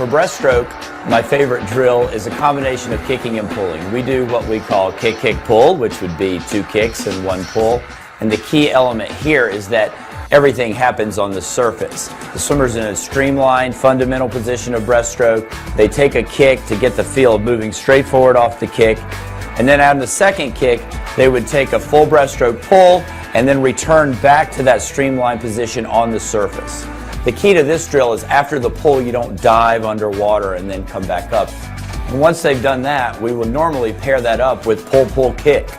For breaststroke, my favorite drill is a combination of kicking and pulling. We do what we call kick-kick-pull, which would be 2 kicks and 1 pull. And the key element here is that everything happens on the surface. The swimmer's in a streamlined, fundamental position of breaststroke. They take a kick to get the feel of moving straight forward off the kick. And then on the second kick, they would take a full breaststroke pull and then return back to that streamlined position on the surface. The key to this drill is after the pull, you don't dive underwater and then come back up. And once they've done that, we would normally pair that up with pull-pull-kick,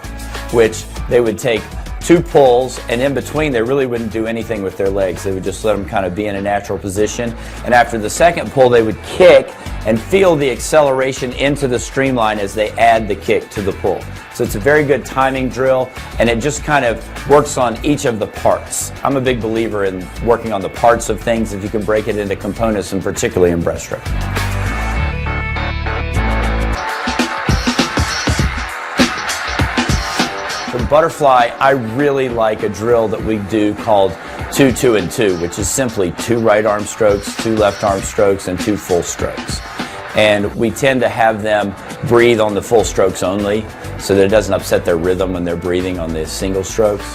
which they would take 2 pulls, and in between they really wouldn't do anything with their legs. They would just let them kind of be in a natural position. And after the second pull, they would kick and feel the acceleration into the streamline as they add the kick to the pull. So it's a very good timing drill, and it just kind of works on each of the parts. I'm a big believer in working on the parts of things if you can break it into components, and particularly in breaststroke. For butterfly, I really like a drill that we do called 2-2-2, which is simply 2 right arm strokes, 2 left arm strokes, and 2 full strokes. And we tend to have them breathe on the full strokes only so that it doesn't upset their rhythm when they're breathing on the single strokes.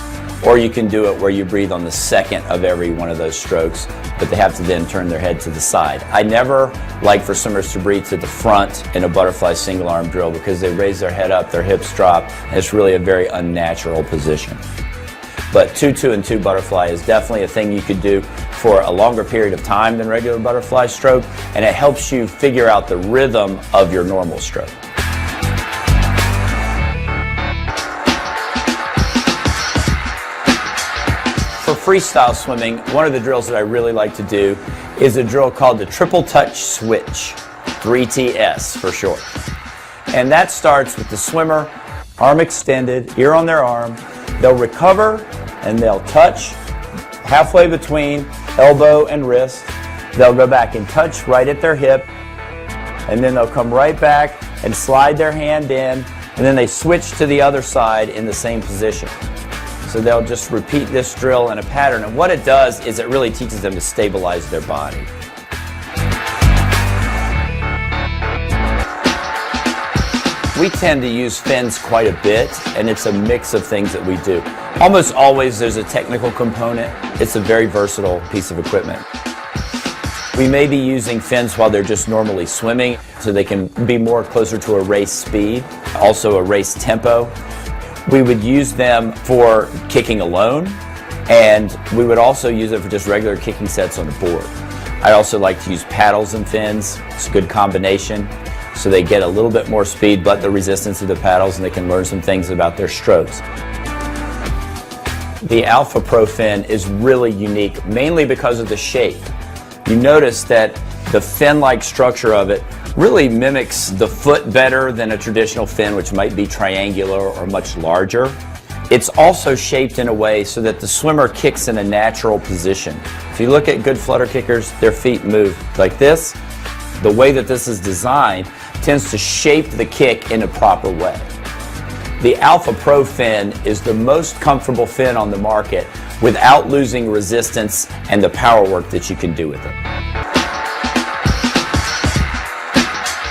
Or you can do it where you breathe on the second of every one of those strokes, but they have to then turn their head to the side. I never like for swimmers to breathe to the front in a butterfly single arm drill because they raise their head up, their hips drop, and it's really a very unnatural position. But 2-2-2 butterfly is definitely a thing you could do for a longer period of time than regular butterfly stroke, and it helps you figure out the rhythm of your normal stroke. For freestyle swimming, one of the drills that I really like to do is a drill called the triple touch switch, 3TS for short. And that starts with the swimmer, arm extended, ear on their arm. They'll recover and they'll touch halfway between elbow and wrist. They'll go back and touch right at their hip, and then they'll come right back and slide their hand in, and then they switch to the other side in the same position. So they'll just repeat this drill in a pattern, and what it does is it really teaches them to stabilize their body. We tend to use fins quite a bit, and it's a mix of things that we do. Almost always there's a technical component. It's a very versatile piece of equipment. We may be using fins while they're just normally swimming, so they can be more closer to a race speed, also a race tempo. We would use them for kicking alone, and we would also use it for just regular kicking sets on the board. I also like to use paddles and fins. It's a good combination. So they get a little bit more speed, but the resistance of the paddles, and they can learn some things about their strokes. The Alpha Pro fin is really unique, mainly because of the shape. You notice that the fin-like structure of it really mimics the foot better than a traditional fin, which might be triangular or much larger. It's also shaped in a way so that the swimmer kicks in a natural position. If you look at good flutter kickers, their feet move like this. The way that this is designed tends to shape the kick in a proper way. The Alpha Pro fin is the most comfortable fin on the market without losing resistance and the power work that you can do with it.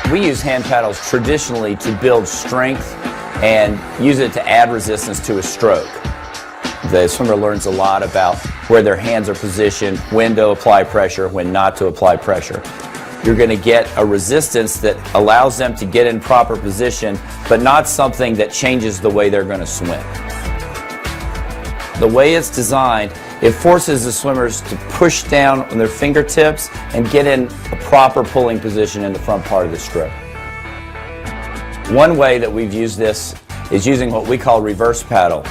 We use hand paddles traditionally to build strength and use it to add resistance to a stroke. The swimmer learns a lot about where their hands are positioned, when to apply pressure, when not to apply pressure. You're going to get a resistance that allows them to get in proper position, but not something that changes the way they're going to swim. The way it's designed, it forces the swimmers to push down on their fingertips and get in a proper pulling position in the front part of the stroke. One way that we've used this is using what we call reverse paddle.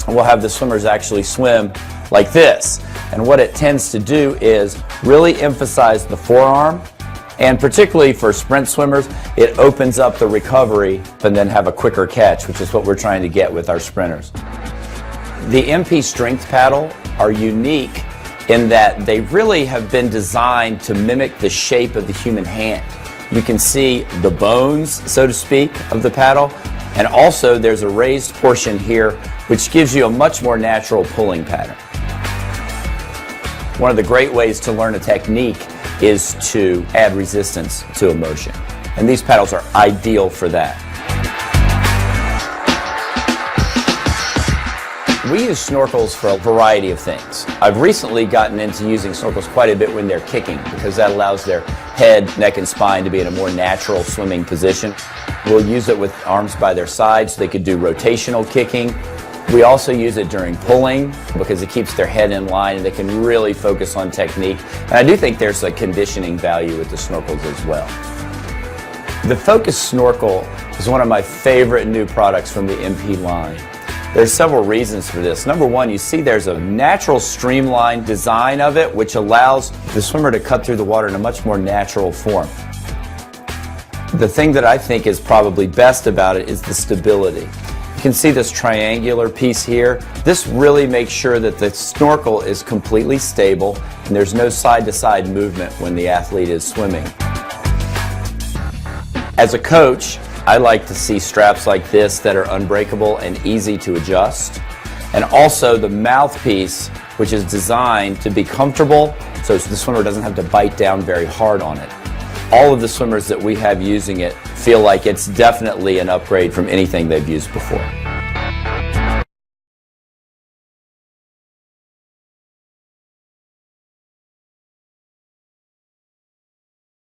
We'll have the swimmers actually swim like this, and what it tends to do is really emphasize the forearm, and particularly for sprint swimmers, it opens up the recovery and then have a quicker catch, which is what we're trying to get with our sprinters. The MP Strength paddle are unique in that they really have been designed to mimic the shape of the human hand. You can see the bones, so to speak, of the paddle, and also there's a raised portion here which gives you a much more natural pulling pattern. One of the great ways to learn a technique is to add resistance to emotion. And these paddles are ideal for that. We use snorkels for a variety of things. I've recently gotten into using snorkels quite a bit when they're kicking because that allows their head, neck, and spine to be in a more natural swimming position. We'll use it with arms by their sides so they could do rotational kicking. We also use it during pulling because it keeps their head in line and they can really focus on technique. And I do think there's a conditioning value with the snorkels as well. The Focus Snorkel is one of my favorite new products from the MP line. There's several reasons for this. Number one, you see there's a natural streamlined design of it which allows the swimmer to cut through the water in a much more natural form. The thing that I think is probably best about it is the stability. You can see this triangular piece here. This really makes sure that the snorkel is completely stable and there's no side-to-side movement when the athlete is swimming. As a coach, I like to see straps like this that are unbreakable and easy to adjust. And also the mouthpiece, which is designed to be comfortable so the swimmer doesn't have to bite down very hard on it. All of the swimmers that we have using it feel like it's definitely an upgrade from anything they've used before.